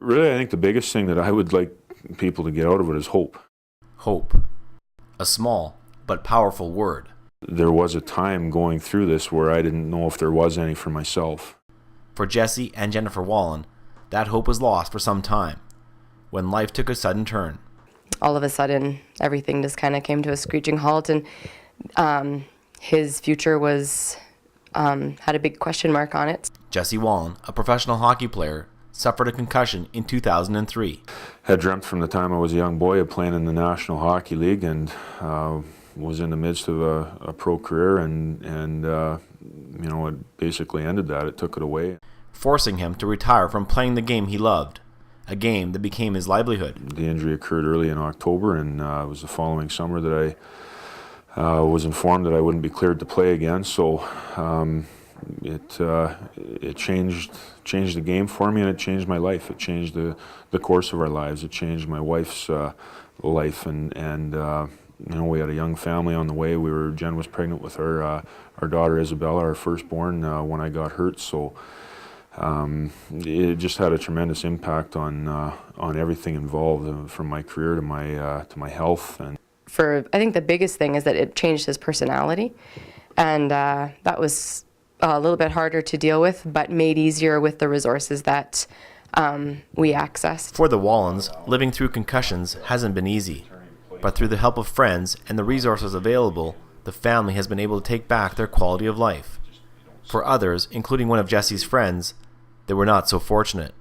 Really, I think the biggest thing that I would like people to get out of it is hope. Hope. A small but powerful word. There was a time going through this where I didn't know if there was any for myself. For Jesse and Jennifer Wallen, that hope was lost for some time, when life took a sudden turn. All of a sudden, everything just kind of came to a screeching halt, and his future was had a big question mark on it. Jesse Wallen, a professional hockey player, suffered a concussion in 2003. Had dreamt from the time I was a young boy of playing in the National Hockey League, and was in the midst of a pro career, and you know, it basically ended that. It took it away, forcing him to retire from playing the game he loved, a game that became his livelihood. The injury occurred early in October, and it was the following summer that I was informed that I wouldn't be cleared to play again. So it changed the game for me, and it changed my life. It changed the course of our lives. It changed my wife's life, and you know, we had a young family on the way. Jen was pregnant with our daughter Isabella, our firstborn, when I got hurt. So it just had a tremendous impact on everything involved, from my career to my health. And I think the biggest thing is that it changed his personality, and that was a little bit harder to deal with, but made easier with the resources that we accessed. For the Wallens, living through concussions hasn't been easy, but through the help of friends and the resources available, the family has been able to take back their quality of life. For others, including one of Jesse's friends, they were not so fortunate.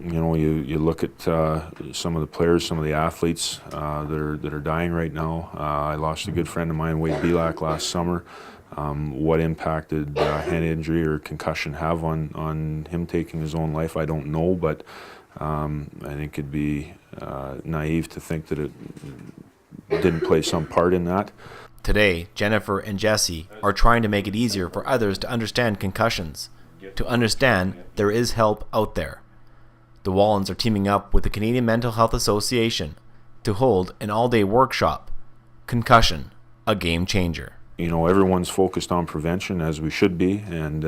You know, you look at some of the players, some of the athletes that are dying right now. I lost a good friend of mine, Wade Belak, last summer. What impact did head injury or concussion have on him taking his own life? I don't know, but I think it'd be naive to think that it didn't play some part in that. Today, Jennifer and Jesse are trying to make it easier for others to understand concussions, to understand there is help out there. The Wallens are teaming up with the Canadian Mental Health Association to hold an all-day workshop, Concussion, a Game Changer. You know, everyone's focused on prevention, as we should be, and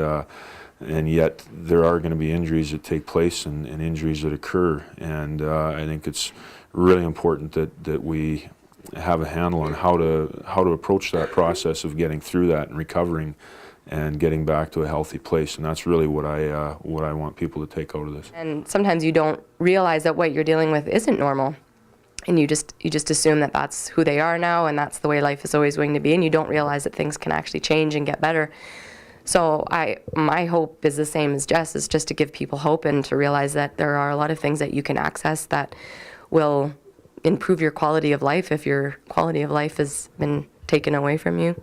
yet there are going to be injuries that take place and injuries that occur, and I think it's really important that we have a handle on how to approach that process of getting through that and recovering and getting back to a healthy place. And that's really what I want people to take out of this. And sometimes you don't realize that what you're dealing with isn't normal, and you just assume that that's who they are now, and that's the way life is always going to be, and you don't realize that things can actually change and get better. So my hope is the same as Jess, is just to give people hope and to realize that there are a lot of things that you can access that will improve your quality of life if your quality of life has been taken away from you.